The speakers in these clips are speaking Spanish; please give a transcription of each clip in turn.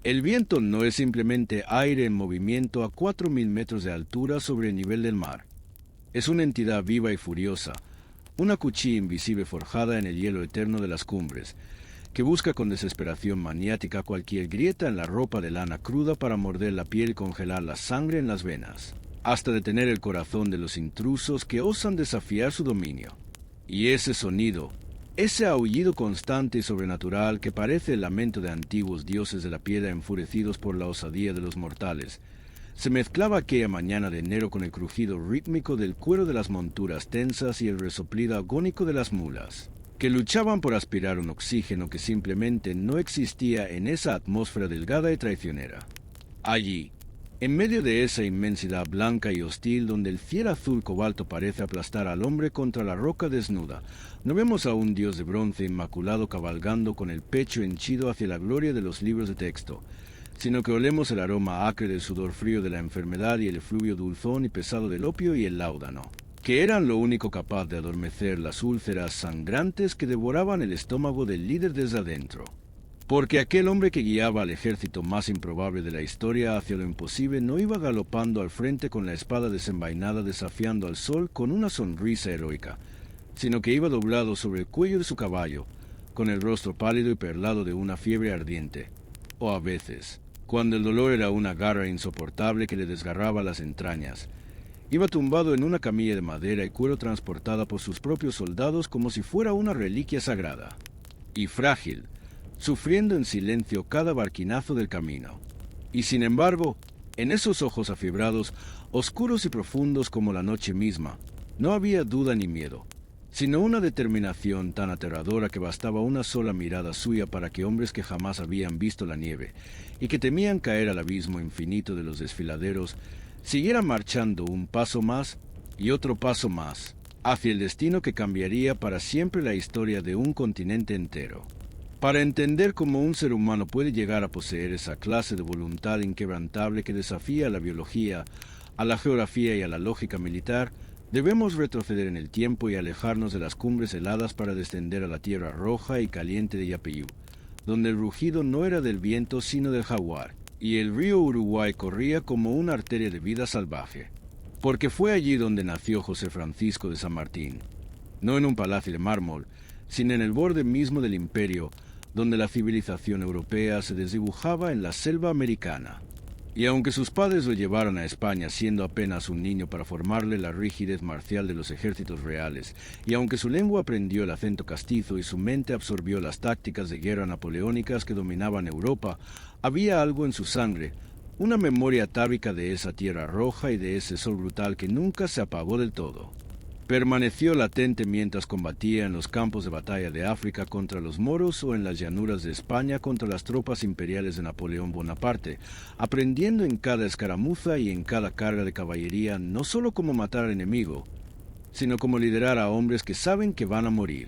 El viento no es simplemente aire en movimiento a 4.000 metros de altura sobre el nivel del mar. Es una entidad viva y furiosa, una cuchilla invisible forjada en el hielo eterno de las cumbres, que busca con desesperación maniática cualquier grieta en la ropa de lana cruda para morder la piel y congelar la sangre en las venas, hasta detener el corazón de los intrusos que osan desafiar su dominio. Y ese sonido, ese aullido constante y sobrenatural que parece el lamento de antiguos dioses de la piedra enfurecidos por la osadía de los mortales, se mezclaba aquella mañana de enero con el crujido rítmico del cuero de las monturas tensas y el resoplido agónico de las mulas, que luchaban por aspirar un oxígeno que simplemente no existía en esa atmósfera delgada y traicionera. Allí, en medio de esa inmensidad blanca y hostil donde el fiel azul cobalto parece aplastar al hombre contra la roca desnuda, no vemos a un dios de bronce inmaculado cabalgando con el pecho henchido hacia la gloria de los libros de texto, sino que olemos el aroma acre del sudor frío de la enfermedad y el efluvio dulzón y pesado del opio y el láudano, que eran lo único capaz de adormecer las úlceras sangrantes que devoraban el estómago del líder desde adentro. Porque aquel hombre que guiaba al ejército más improbable de la historia hacia lo imposible no iba galopando al frente con la espada desenvainada desafiando al sol con una sonrisa heroica, sino que iba doblado sobre el cuello de su caballo, con el rostro pálido y perlado de una fiebre ardiente, o a veces, cuando el dolor era una garra insoportable que le desgarraba las entrañas, iba tumbado en una camilla de madera y cuero transportada por sus propios soldados como si fuera una reliquia sagrada, y frágil, sufriendo en silencio cada barquinazo del camino. Y sin embargo, en esos ojos afiebrados, oscuros y profundos como la noche misma, no había duda ni miedo, sino una determinación tan aterradora que bastaba una sola mirada suya para que hombres que jamás habían visto la nieve y que temían caer al abismo infinito de los desfiladeros, siguieran marchando un paso más y otro paso más, hacia el destino que cambiaría para siempre la historia de un continente entero. Para entender cómo un ser humano puede llegar a poseer esa clase de voluntad inquebrantable que desafía a la biología, a la geografía y a la lógica militar, debemos retroceder en el tiempo y alejarnos de las cumbres heladas para descender a la tierra roja y caliente de Yapeyú, donde el rugido no era del viento sino del jaguar, y el río Uruguay corría como una arteria de vida salvaje. Porque fue allí donde nació José Francisco de San Martín, no en un palacio de mármol, sino en el borde mismo del imperio, donde la civilización europea se desdibujaba en la selva americana. Y aunque sus padres lo llevaron a España siendo apenas un niño para formarle la rigidez marcial de los ejércitos reales, y aunque su lengua aprendió el acento castizo y su mente absorbió las tácticas de guerra napoleónicas que dominaban Europa, había algo en su sangre, una memoria atávica de esa tierra roja y de ese sol brutal que nunca se apagó del todo. Permaneció latente mientras combatía en los campos de batalla de África contra los moros o en las llanuras de España contra las tropas imperiales de Napoleón Bonaparte, aprendiendo en cada escaramuza y en cada carga de caballería no solo cómo matar al enemigo, sino cómo liderar a hombres que saben que van a morir.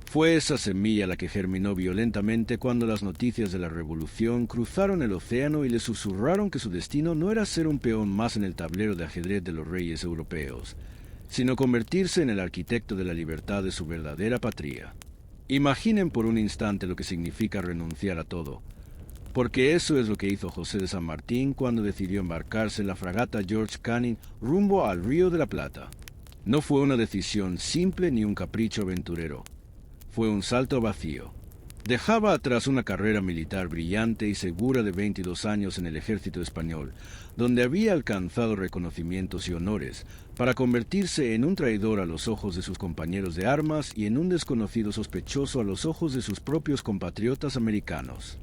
Fue esa semilla la que germinó violentamente cuando las noticias de la Revolución cruzaron el océano y le susurraron que su destino no era ser un peón más en el tablero de ajedrez de los reyes europeos, sino convertirse en el arquitecto de la libertad de su verdadera patria. Imaginen por un instante lo que significa renunciar a todo, porque eso es lo que hizo José de San Martín cuando decidió embarcarse en la fragata George Canning rumbo al Río de la Plata. No fue una decisión simple ni un capricho aventurero, fue un salto vacío. Dejaba atrás una carrera militar brillante y segura de 22 años en el ejército español, donde había alcanzado reconocimientos y honores, para convertirse en un traidor a los ojos de sus compañeros de armas y en un desconocido sospechoso a los ojos de sus propios compatriotas americanos.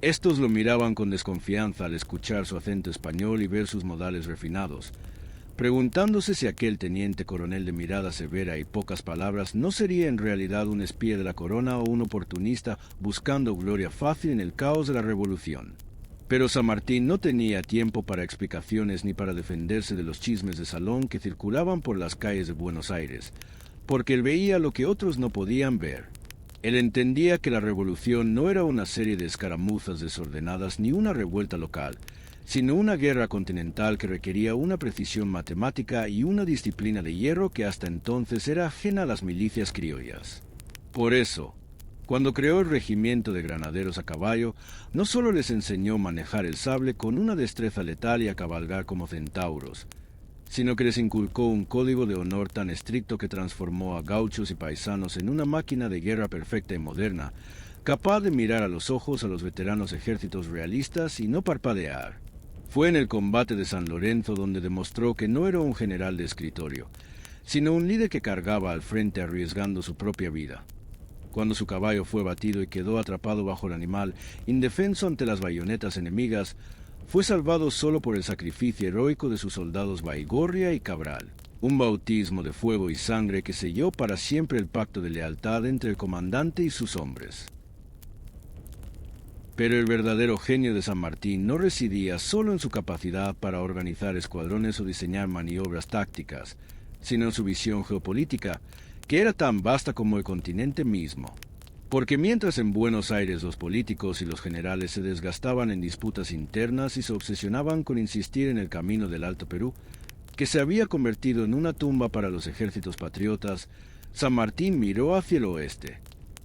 Estos lo miraban con desconfianza al escuchar su acento español y ver sus modales refinados, preguntándose si aquel teniente coronel de mirada severa y pocas palabras no sería en realidad un espía de la corona o un oportunista buscando gloria fácil en el caos de la revolución. Pero San Martín no tenía tiempo para explicaciones ni para defenderse de los chismes de salón que circulaban por las calles de Buenos Aires, porque él veía lo que otros no podían ver. Él entendía que la revolución no era una serie de escaramuzas desordenadas ni una revuelta local, sino una guerra continental que requería una precisión matemática y una disciplina de hierro que hasta entonces era ajena a las milicias criollas. Por eso, Cuando creó el regimiento de granaderos a caballo, no solo les enseñó a manejar el sable con una destreza letal y a cabalgar como centauros, sino que les inculcó un código de honor tan estricto que transformó a gauchos y paisanos en una máquina de guerra perfecta y moderna, capaz de mirar a los ojos a los veteranos ejércitos realistas y no parpadear. Fue en el combate de San Lorenzo donde demostró que no era un general de escritorio, sino un líder que cargaba al frente arriesgando su propia vida. Cuando su caballo fue batido y quedó atrapado bajo el animal, indefenso ante las bayonetas enemigas, fue salvado solo por el sacrificio heroico de sus soldados Baigorria y Cabral, un bautismo de fuego y sangre que selló para siempre el pacto de lealtad entre el comandante y sus hombres. Pero el verdadero genio de San Martín no residía solo en su capacidad para organizar escuadrones o diseñar maniobras tácticas, sino en su visión geopolítica, que era tan vasta como el continente mismo. Porque mientras en Buenos Aires los políticos y los generales se desgastaban en disputas internas y se obsesionaban con insistir en el camino del Alto Perú, que se había convertido en una tumba para los ejércitos patriotas, San Martín miró hacia el oeste.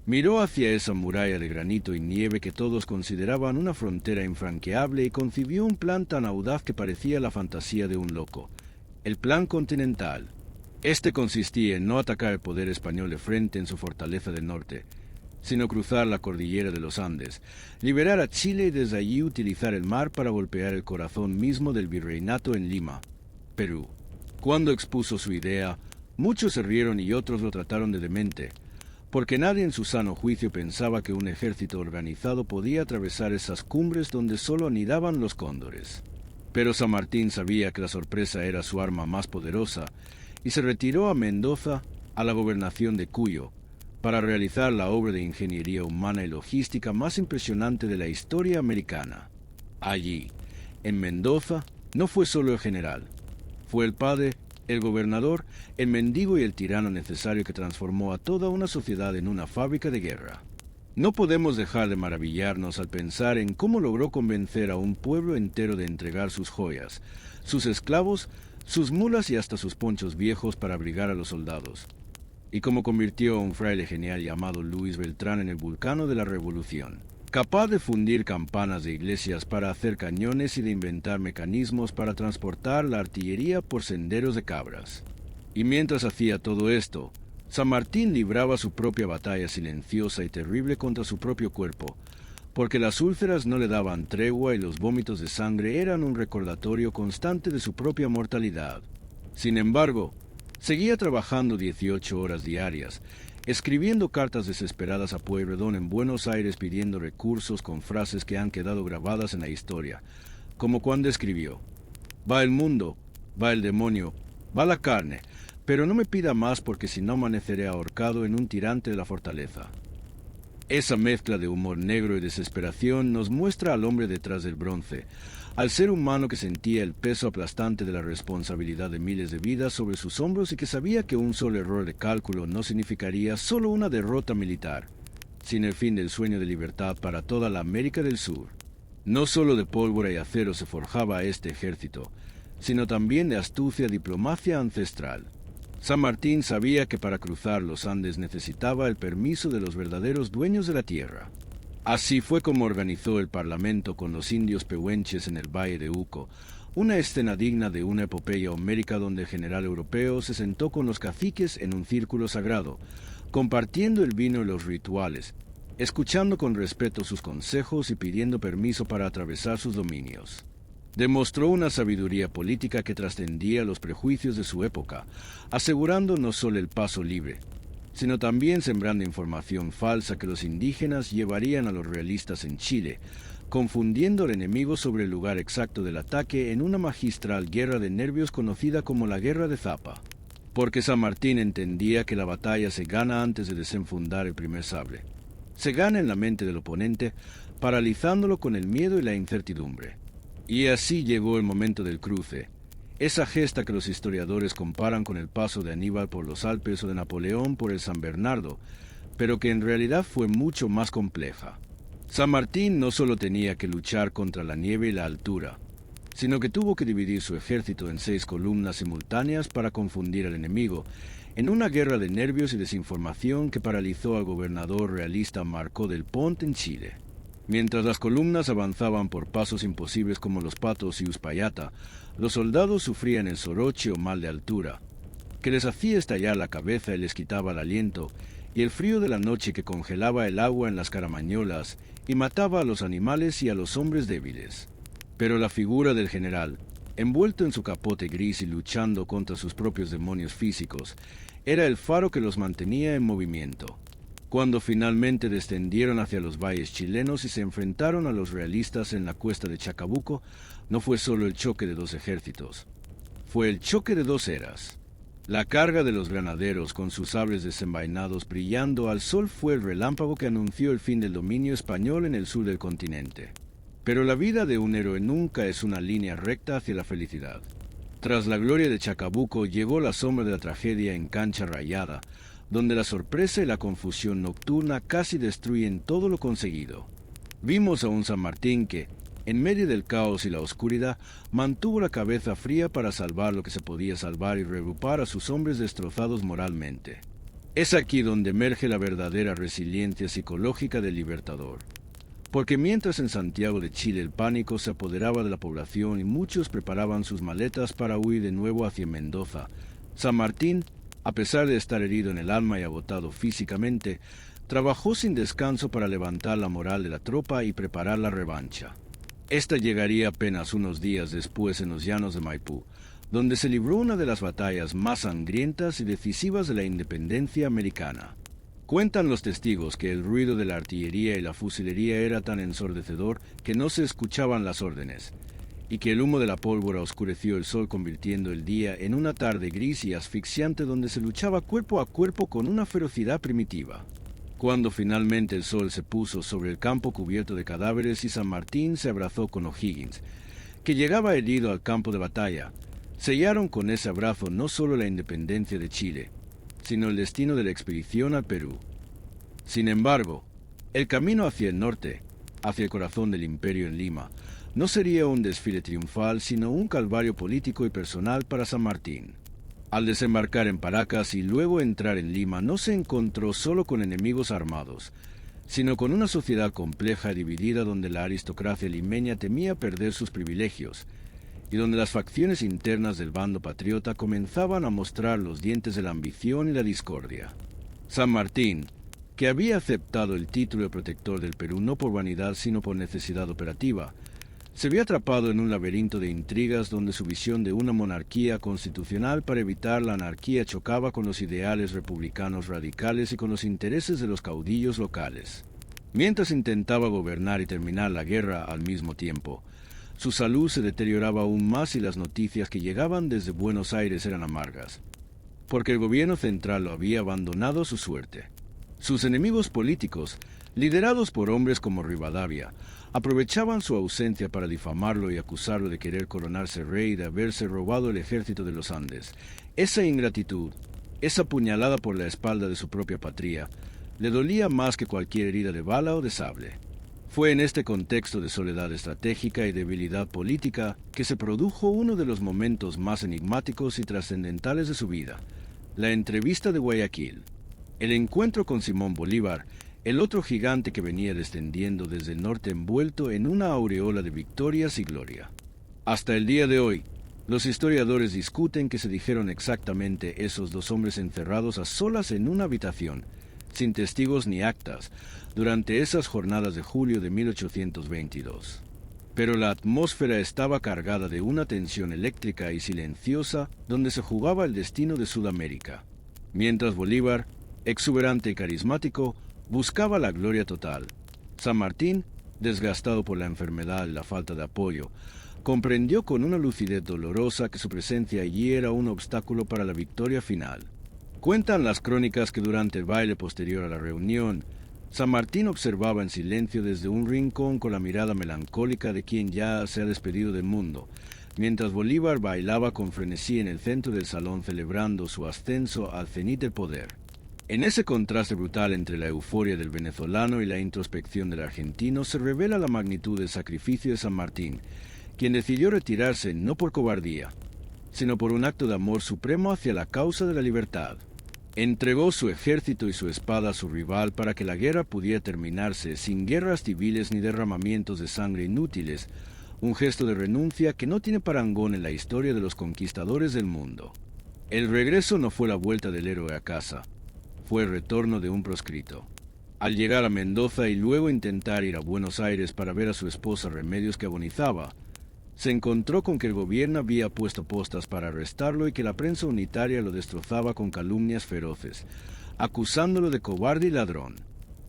Miró hacia esa muralla de granito y nieve que todos consideraban una frontera infranqueable y concibió un plan tan audaz que parecía la fantasía de un loco, el Plan Continental. Este consistía en no atacar el poder español de frente en su fortaleza del norte, sino cruzar la cordillera de los Andes, liberar a Chile y desde allí utilizar el mar para golpear el corazón mismo del virreinato en Lima, Perú. Cuando expuso su idea, muchos se rieron y otros lo trataron de demente, porque nadie en su sano juicio pensaba que un ejército organizado podía atravesar esas cumbres donde solo anidaban los cóndores. Pero San Martín sabía que la sorpresa era su arma más poderosa, y se retiró a Mendoza, a la gobernación de Cuyo, para realizar la obra de ingeniería humana y logística más impresionante de la historia americana. Allí, en Mendoza, no fue solo el general, fue el padre, el gobernador, el mendigo y el tirano necesario que transformó a toda una sociedad en una fábrica de guerra. No podemos dejar de maravillarnos al pensar en cómo logró convencer a un pueblo entero de entregar sus joyas, sus esclavos, sus mulas y hasta sus ponchos viejos para abrigar a los soldados, y cómo convirtió a un fraile genial llamado Luis Beltrán en el Vulcano de la Revolución, capaz de fundir campanas de iglesias para hacer cañones y de inventar mecanismos para transportar la artillería por senderos de cabras. Y mientras hacía todo esto, San Martín libraba su propia batalla silenciosa y terrible contra su propio cuerpo, porque las úlceras no le daban tregua y los vómitos de sangre eran un recordatorio constante de su propia mortalidad. Sin embargo, seguía trabajando 18 horas diarias, escribiendo cartas desesperadas a Pueyrredón en Buenos Aires pidiendo recursos con frases que han quedado grabadas en la historia, como cuando escribió: «Va el mundo, va el demonio, va la carne, pero no me pida más porque si no amaneceré ahorcado en un tirante de la fortaleza». Esa mezcla de humor negro y desesperación nos muestra al hombre detrás del bronce, al ser humano que sentía el peso aplastante de la responsabilidad de miles de vidas sobre sus hombros y que sabía que un solo error de cálculo no significaría solo una derrota militar, sino el fin del sueño de libertad para toda la América del Sur. No solo de pólvora y acero se forjaba este ejército, sino también de astucia y diplomacia ancestral. San Martín sabía que para cruzar los Andes necesitaba el permiso de los verdaderos dueños de la tierra. Así fue como organizó el parlamento con los indios pehuenches en el Valle de Uco, una escena digna de una epopeya homérica donde el general europeo se sentó con los caciques en un círculo sagrado, compartiendo el vino y los rituales, escuchando con respeto sus consejos y pidiendo permiso para atravesar sus dominios. Demostró una sabiduría política que trascendía los prejuicios de su época, asegurando no solo el paso libre, sino también sembrando información falsa que los indígenas llevarían a los realistas en Chile, confundiendo al enemigo sobre el lugar exacto del ataque en una magistral guerra de nervios conocida como la Guerra de Zapa. Porque San Martín entendía que la batalla se gana antes de desenfundar el primer sable. Se gana en la mente del oponente, paralizándolo con el miedo y la incertidumbre. Y así llegó el momento del cruce, esa gesta que los historiadores comparan con el paso de Aníbal por los Alpes o de Napoleón por el San Bernardo, pero que en realidad fue mucho más compleja. San Martín no solo tenía que luchar contra la nieve y la altura, sino que tuvo que dividir su ejército en 6 columnas simultáneas para confundir al enemigo, en una guerra de nervios y desinformación que paralizó al gobernador realista Marcó del Pont en Chile. Mientras las columnas avanzaban por pasos imposibles como los Patos y Uspallata, los soldados sufrían el soroche o mal de altura, que les hacía estallar la cabeza y les quitaba el aliento, y el frío de la noche que congelaba el agua en las caramañolas y mataba a los animales y a los hombres débiles. Pero la figura del general, envuelto en su capote gris y luchando contra sus propios demonios físicos, era el faro que los mantenía en movimiento. Cuando finalmente descendieron hacia los valles chilenos y se enfrentaron a los realistas en la cuesta de Chacabuco, no fue solo el choque de dos ejércitos, fue el choque de dos eras. La carga de los granaderos con sus sables desenvainados brillando al sol fue el relámpago que anunció el fin del dominio español en el sur del continente. Pero la vida de un héroe nunca es una línea recta hacia la felicidad. Tras la gloria de Chacabuco llegó la sombra de la tragedia en Cancha Rayada, donde la sorpresa y la confusión nocturna casi destruyen todo lo conseguido. Vimos a un San Martín que, en medio del caos y la oscuridad, mantuvo la cabeza fría para salvar lo que se podía salvar y reagrupar a sus hombres destrozados moralmente. Es aquí donde emerge la verdadera resiliencia psicológica del libertador. Porque mientras en Santiago de Chile el pánico se apoderaba de la población y muchos preparaban sus maletas para huir de nuevo hacia Mendoza, San Martín, a pesar de estar herido en el alma y agotado físicamente, trabajó sin descanso para levantar la moral de la tropa y preparar la revancha. Esta llegaría apenas unos días después en los llanos de Maipú, donde se libró una de las batallas más sangrientas y decisivas de la independencia americana. Cuentan los testigos que el ruido de la artillería y la fusilería era tan ensordecedor que no se escuchaban las órdenes, y que el humo de la pólvora oscureció el sol convirtiendo el día en una tarde gris y asfixiante donde se luchaba cuerpo a cuerpo con una ferocidad primitiva. Cuando finalmente el sol se puso sobre el campo cubierto de cadáveres y San Martín se abrazó con O'Higgins, que llegaba herido al campo de batalla, sellaron con ese abrazo no solo la independencia de Chile, sino el destino de la expedición al Perú. Sin embargo, el camino hacia el norte, hacia el corazón del imperio en Lima, no sería un desfile triunfal, sino un calvario político y personal para San Martín. Al desembarcar en Paracas y luego entrar en Lima, no se encontró solo con enemigos armados, sino con una sociedad compleja y dividida donde la aristocracia limeña temía perder sus privilegios, y donde las facciones internas del bando patriota comenzaban a mostrar los dientes de la ambición y la discordia. San Martín, que había aceptado el título de protector del Perú no por vanidad sino por necesidad operativa, se vio atrapado en un laberinto de intrigas donde su visión de una monarquía constitucional para evitar la anarquía chocaba con los ideales republicanos radicales y con los intereses de los caudillos locales. Mientras intentaba gobernar y terminar la guerra al mismo tiempo, su salud se deterioraba aún más y las noticias que llegaban desde Buenos Aires eran amargas, porque el gobierno central lo había abandonado a su suerte. Sus enemigos políticos, liderados por hombres como Rivadavia, aprovechaban su ausencia para difamarlo y acusarlo de querer coronarse rey y de haberse robado el ejército de los Andes. Esa ingratitud, esa puñalada por la espalda de su propia patria, le dolía más que cualquier herida de bala o de sable. Fue en este contexto de soledad estratégica y debilidad política que se produjo uno de los momentos más enigmáticos y trascendentales de su vida, la entrevista de Guayaquil. El encuentro con Simón Bolívar, el otro gigante que venía descendiendo desde el norte envuelto en una aureola de victorias y gloria. Hasta el día de hoy, los historiadores discuten que se dijeron exactamente esos dos hombres encerrados a solas en una habitación, sin testigos ni actas, durante esas jornadas de julio de 1822. Pero la atmósfera estaba cargada de una tensión eléctrica y silenciosa donde se jugaba el destino de Sudamérica. Mientras Bolívar, exuberante y carismático, buscaba la gloria total, San Martín, desgastado por la enfermedad y la falta de apoyo, comprendió con una lucidez dolorosa que su presencia allí era un obstáculo para la victoria final. Cuentan las crónicas que durante el baile posterior a la reunión, San Martín observaba en silencio desde un rincón con la mirada melancólica de quien ya se ha despedido del mundo, mientras Bolívar bailaba con frenesí en el centro del salón celebrando su ascenso al cenit del poder. En ese contraste brutal entre la euforia del venezolano y la introspección del argentino se revela la magnitud del sacrificio de San Martín, quien decidió retirarse no por cobardía, sino por un acto de amor supremo hacia la causa de la libertad. Entregó su ejército y su espada a su rival para que la guerra pudiera terminarse sin guerras civiles ni derramamientos de sangre inútiles, un gesto de renuncia que no tiene parangón en la historia de los conquistadores del mundo. El regreso no fue la vuelta del héroe a casa, fue el retorno de un proscrito. Al llegar a Mendoza y luego intentar ir a Buenos Aires para ver a su esposa Remedios, que agonizaba, se encontró con que el gobierno había puesto postas para arrestarlo y que la prensa unitaria lo destrozaba con calumnias feroces, acusándolo de cobarde y ladrón.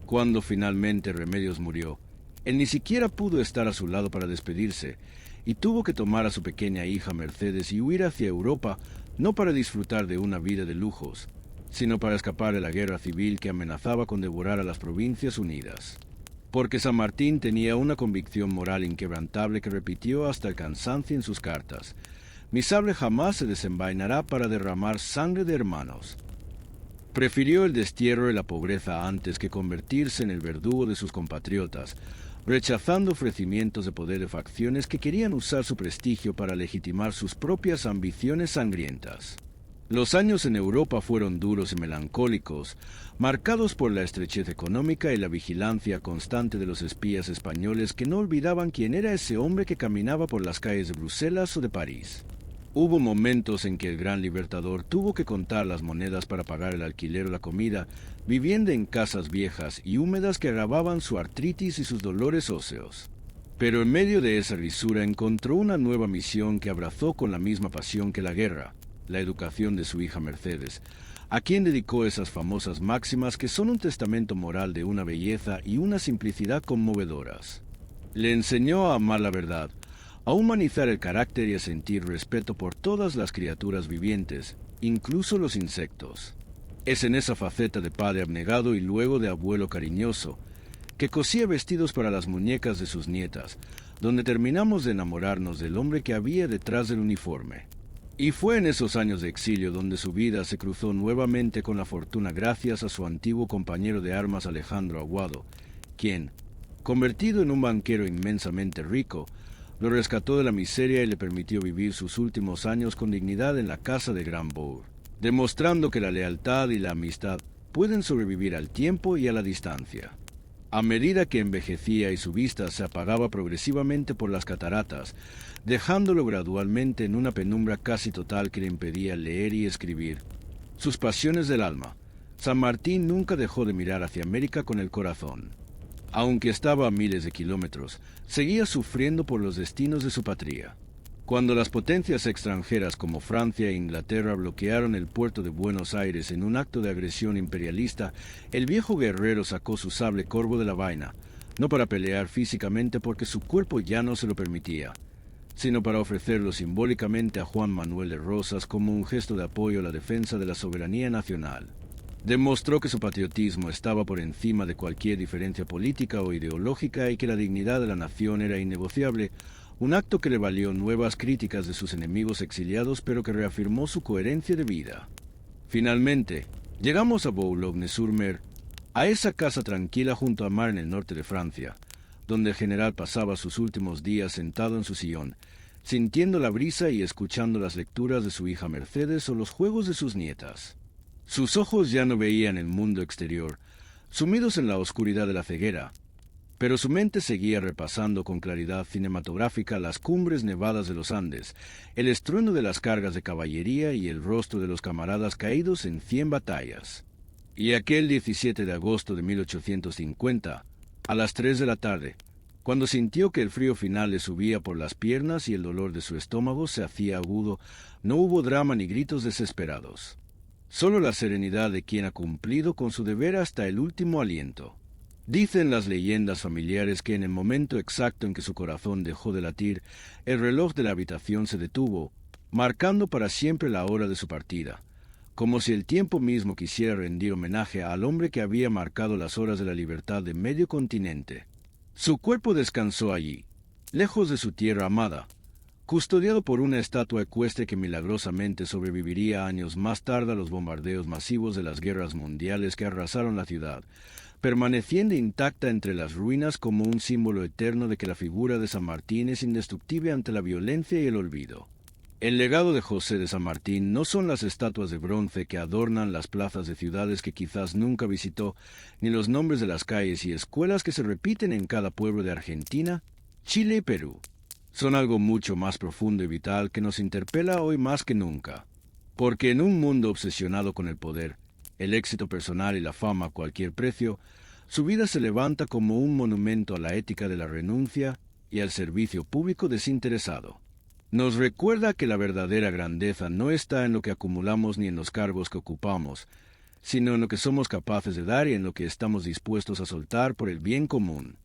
Cuando finalmente Remedios murió, él ni siquiera pudo estar a su lado para despedirse, y tuvo que tomar a su pequeña hija Mercedes y huir hacia Europa, no para disfrutar de una vida de lujos, sino para escapar de la guerra civil que amenazaba con devorar a las Provincias Unidas. Porque San Martín tenía una convicción moral inquebrantable que repitió hasta el cansancio en sus cartas: mi sable jamás se desenvainará para derramar sangre de hermanos. Prefirió el destierro y la pobreza antes que convertirse en el verdugo de sus compatriotas, rechazando ofrecimientos de poder de facciones que querían usar su prestigio para legitimar sus propias ambiciones sangrientas. Los años en Europa fueron duros y melancólicos, marcados por la estrechez económica y la vigilancia constante de los espías españoles que no olvidaban quién era ese hombre que caminaba por las calles de Bruselas o de París. Hubo momentos en que el gran libertador tuvo que contar las monedas para pagar el alquiler o la comida, viviendo en casas viejas y húmedas que agravaban su artritis y sus dolores óseos. Pero en medio de esa risura encontró una nueva misión que abrazó con la misma pasión que la guerra: la educación de su hija Mercedes, a quien dedicó esas famosas máximas que son un testamento moral de una belleza y una simplicidad conmovedoras. Le enseñó a amar la verdad, a humanizar el carácter y a sentir respeto por todas las criaturas vivientes, incluso los insectos. Es en esa faceta de padre abnegado y luego de abuelo cariñoso, que cosía vestidos para las muñecas de sus nietas, donde terminamos de enamorarnos del hombre que había detrás del uniforme. Y fue en esos años de exilio donde su vida se cruzó nuevamente con la fortuna gracias a su antiguo compañero de armas Alejandro Aguado, quien, convertido en un banquero inmensamente rico, lo rescató de la miseria y le permitió vivir sus últimos años con dignidad en la casa de Grandbourg, demostrando que la lealtad y la amistad pueden sobrevivir al tiempo y a la distancia. A medida que envejecía y su vista se apagaba progresivamente por las cataratas, dejándolo gradualmente en una penumbra casi total que le impedía leer y escribir. Sus pasiones del alma, San Martín nunca dejó de mirar hacia América con el corazón. Aunque estaba a miles de kilómetros, seguía sufriendo por los destinos de su patria. Cuando las potencias extranjeras como Francia e Inglaterra bloquearon el puerto de Buenos Aires en un acto de agresión imperialista, el viejo guerrero sacó su sable corvo de la vaina, no para pelear físicamente porque su cuerpo ya no se lo permitía, sino para ofrecerlo simbólicamente a Juan Manuel de Rosas como un gesto de apoyo a la defensa de la soberanía nacional. Demostró que su patriotismo estaba por encima de cualquier diferencia política o ideológica y que la dignidad de la nación era innegociable, un acto que le valió nuevas críticas de sus enemigos exiliados, pero que reafirmó su coherencia de vida. Finalmente, llegamos a Boulogne-sur-Mer, a esa casa tranquila junto al mar en el norte de Francia, donde el general pasaba sus últimos días sentado en su sillón, sintiendo la brisa y escuchando las lecturas de su hija Mercedes o los juegos de sus nietas. Sus ojos ya no veían el mundo exterior, sumidos en la oscuridad de la ceguera, pero su mente seguía repasando con claridad cinematográfica las cumbres nevadas de los Andes, el estruendo de las cargas de caballería y el rostro de los camaradas caídos en 100 batallas. Y aquel 17 de agosto de 1850, a las 3 de la tarde, cuando sintió que el frío final le subía por las piernas y el dolor de su estómago se hacía agudo, no hubo drama ni gritos desesperados. Solo la serenidad de quien ha cumplido con su deber hasta el último aliento. Dicen las leyendas familiares que en el momento exacto en que su corazón dejó de latir, el reloj de la habitación se detuvo, marcando para siempre la hora de su partida, como si el tiempo mismo quisiera rendir homenaje al hombre que había marcado las horas de la libertad de medio continente. Su cuerpo descansó allí, lejos de su tierra amada, custodiado por una estatua ecuestre que milagrosamente sobreviviría años más tarde a los bombardeos masivos de las guerras mundiales que arrasaron la ciudad, permaneciendo intacta entre las ruinas como un símbolo eterno de que la figura de San Martín es indestructible ante la violencia y el olvido. El legado de José de San Martín no son las estatuas de bronce que adornan las plazas de ciudades que quizás nunca visitó, ni los nombres de las calles y escuelas que se repiten en cada pueblo de Argentina, Chile y Perú. Son algo mucho más profundo y vital que nos interpela hoy más que nunca. Porque en un mundo obsesionado con el poder, el éxito personal y la fama a cualquier precio, su vida se levanta como un monumento a la ética de la renuncia y al servicio público desinteresado. Nos recuerda que la verdadera grandeza no está en lo que acumulamos ni en los cargos que ocupamos, sino en lo que somos capaces de dar y en lo que estamos dispuestos a soltar por el bien común.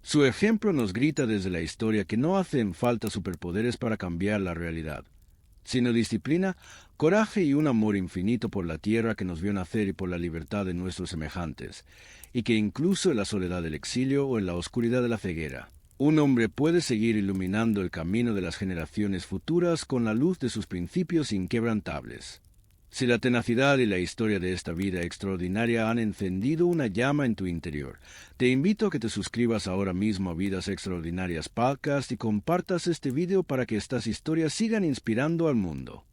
Su ejemplo nos grita desde la historia que no hacen falta superpoderes para cambiar la realidad, sino disciplina, coraje y un amor infinito por la tierra que nos vio nacer y por la libertad de nuestros semejantes, y que incluso en la soledad del exilio o en la oscuridad de la ceguera, un hombre puede seguir iluminando el camino de las generaciones futuras con la luz de sus principios inquebrantables. Si la tenacidad y la historia de esta vida extraordinaria han encendido una llama en tu interior, te invito a que te suscribas ahora mismo a Vidas Extraordinarias Podcast y compartas este video para que estas historias sigan inspirando al mundo.